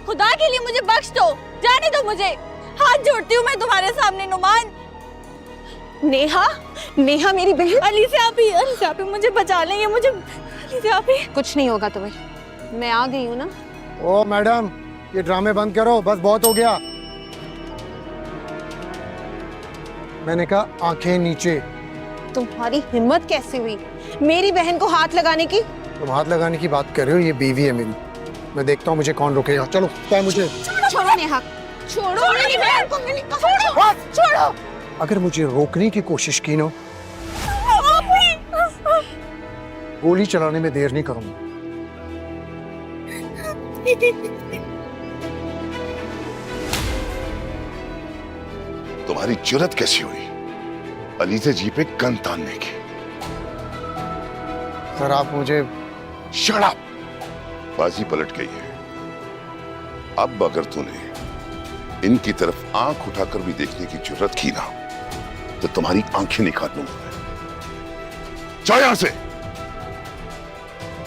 खुदा के लिए मुझे बख्श दो, जाने दो मुझे, हाथ जोड़ती हूँ मैं तुम्हारे सामने नुमान। नेहा, नेहा मेरी बहन। अली से आप ही मुझे बचा लेंगे, मुझे अली से आप ही। कुछ नहीं होगा तुम्हें, मैं आ गई हूँ ना। ओ मैडम, ये ड्रामे बंद करो, बस बहुत हो गया। मैंने कहा आंखें नीचे। तुम्हारी हिम्मत कैसे हुई मेरी बहन को हाथ लगाने की? तुम हाथ लगाने की बात कर रहे हो, ये बीवी है मेरी, मैं देखता हूँ मुझे कौन रोकेगा। चलो क्या मुझे छोड़ो नेहा, छोड़ो मेरी बहन को, छोड़ो, छोड़ो। अगर मुझे रोकने की कोशिश की ना, गोली चलाने में देर नहीं करूंगा। तुम्हारी जुर्रत कैसी हुई अलीज़ा जी पे गन तानने की? सर आप मुझे। Shut up! बाजी पलट गई है। अब अगर तूने इनकी तरफ आंख उठाकर भी देखने की जुर्रत की ना, तो तुम्हारी आंखें निकाल लूंगा मैं। जाओ यहां से,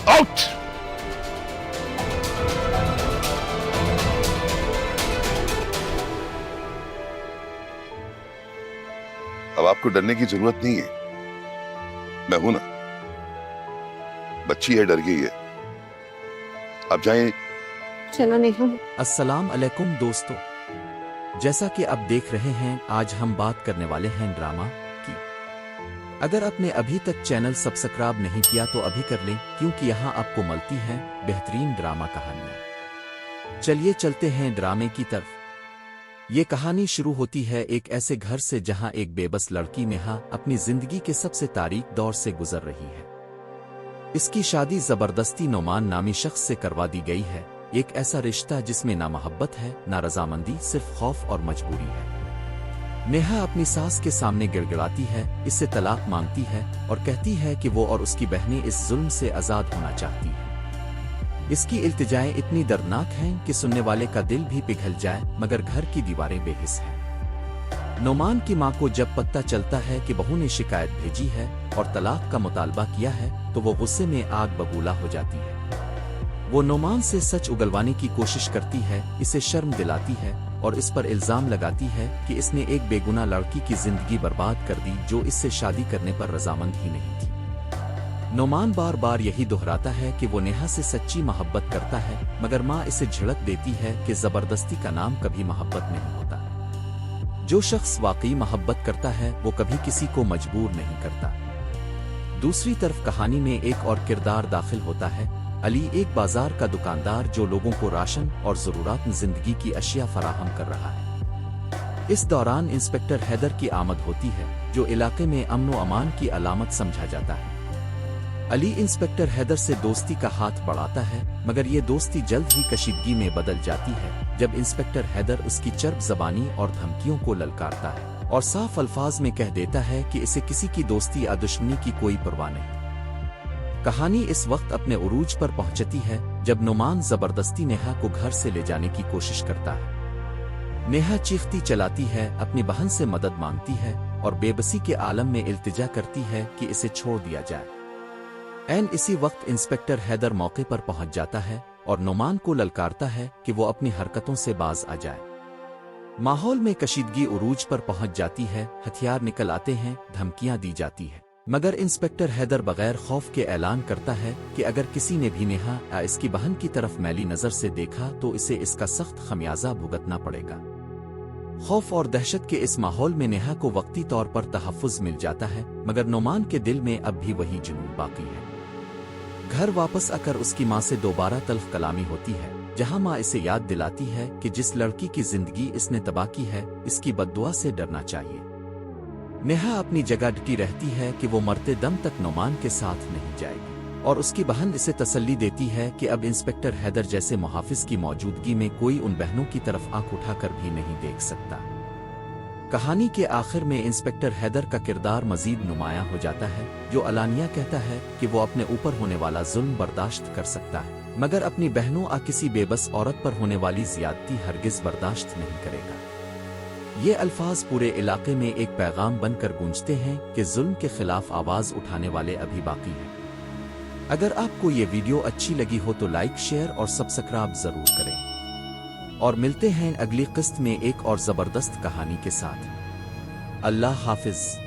आउट! अब आपको डरने की जरूरत नहीं है, मैं हूं ना। बच्ची है, डर गई है। अब जाएं। चलो नेहा। अस्सलाम अलैकुम दोस्तों, जैसा कि अब देख रहे हैं, आज हम बात करने वाले हैं ड्रामा की। अगर आपने अभी तक चैनल सब्सक्राइब नहीं किया तो अभी कर लें, क्योंकि यहाँ आपको मिलती हैं बेहतरीन ड्रामा कहानियाँ। चलिए चलते हैं ड्रामे की तरफ। ये कहानी शुरू होती है एक ऐसे घर से जहां एक बेबस लड़की नेहा अपनी जिंदगी के सबसे तारीक दौर से गुजर रही है। इसकी शादी जबरदस्ती नोमान नामी शख्स से करवा दी गई है, एक ऐसा रिश्ता जिसमें ना मोहब्बत है ना रजामंदी, सिर्फ खौफ और मजबूरी है। नेहा अपनी सास के सामने गिड़गिड़ाती है, इससे तलाक मांगती है और कहती है कि वो और उसकी बहनें इस जुल्म से आजाद होना चाहती हैं। इसकी इल्तिजाएं इतनी दर्दनाक हैं कि सुनने वाले का दिल भी पिघल जाए, मगर घर की दीवारें बेहिस हैं। नोमान की मां को जब पता चलता है कि बहू ने शिकायत भेजी है और तलाक का मुतालबा किया है, तो वो गुस्से में आग बबूला हो जाती है। वो नोमान से सच उगलवाने की कोशिश करती है, इसे शर्म दिलाती है और इस पर इल्जाम लगाती है कि इसने एक बेगुनाह लड़की की जिंदगी बर्बाद कर दी जो इससे शादी करने पर रजामंद ही नहीं थी। नोमान बार बार यही दोहराता है कि वो नेहा से सच्ची मोहब्बत करता है, मगर माँ इसे झिड़क देती है कि जबरदस्ती का नाम कभी मोहब्बत नहीं होता। जो शख्स वाकई मोहब्बत करता है वो कभी किसी को मजबूर नहीं करता। दूसरी तरफ कहानी में एक और किरदार दाखिल होता है, अली, एक बाजार का दुकानदार जो लोगों को राशन और जरूरत जिंदगी की अशिया फराहम कर रहा है। इस दौरान इंस्पेक्टर हैदर की आमद होती है, जो इलाके में अमन व अमान की अलामत समझा जाता है। अली इंस्पेक्टर हैदर से दोस्ती का हाथ बढ़ाता है, मगर ये दोस्ती जल्द ही कशीदगी में बदल जाती है जब इंस्पेक्टर हैदर उसकी चर्ब जबानी और धमकियों को ललकारता है और साफ अल्फाज में कह देता है कि इसे किसी की दोस्ती या दुश्मनी की कोई परवाह नहीं। कहानी इस वक्त अपने उरूज पर पहुंचती है जब नोमान जबरदस्ती नेहा को घर से ले जाने की कोशिश करता है। नेहा चीखती चलाती है, अपनी बहन से मदद मांगती है और बेबसी के आलम में इल्तिजा करती है कि इसे छोड़ दिया जाए। एन इसी वक्त इंस्पेक्टर हैदर मौके पर पहुंच जाता है और नोमान को ललकारता है कि वो अपनी हरकतों से बाज आ जाए। माहौल में कशीदगी उरूज पर पहुंच जाती है, हथियार निकल आते हैं, धमकियां दी जाती है, मगर इंस्पेक्टर हैदर बगैर खौफ के ऐलान करता है कि अगर किसी ने भी नेहा या इसकी बहन की तरफ मैली नजर से देखा तो इसे इसका सख्त खमियाजा भुगतना पड़ेगा। खौफ और दहशत के इस माहौल में नेहा को वक्ती तौर पर तहफ्फुज मिल जाता है, मगर नोमान के दिल में अब भी वही जुनून बाकी है। घर वापस आकर उसकी मां से दोबारा तल्ख कलामी होती है, जहां मां इसे याद दिलाती है कि जिस लड़की की जिंदगी इसने तबाह की है, इसकी बद्दुआ से डरना चाहिए। नेहा अपनी जगह डटी रहती है कि वो मरते दम तक नोमान के साथ नहीं जाएगी और उसकी बहन इसे तसल्ली देती है कि अब इंस्पेक्टर हैदर जैसे मुहाफिज की मौजूदगी में कोई उन बहनों की तरफ आंख उठाकर भी नहीं देख सकता। कहानी के आखिर में इंस्पेक्टर हैदर का किरदार मजीद नुमायां हो जाता है, जो अलानिया कहता है कि वो अपने ऊपर होने वाला जुल्म बर्दाश्त कर सकता है, मगर अपनी बहनों या किसी बेबस औरत पर होने वाली ज्यादती हरगिज बर्दाश्त नहीं करेगा। ये अल्फाज पूरे इलाके में एक पैगाम बनकर गूंजते हैं कि जुल्म के खिलाफ आवाज उठाने वाले अभी बाकी हैं। अगर आपको ये वीडियो अच्छी लगी हो तो लाइक, शेयर और सब्सक्राइब जरूर करें। اور ملتے ہیں اگلی قسط میں ایک اور زبردست کہانی کے ساتھ۔ اللہ حافظ۔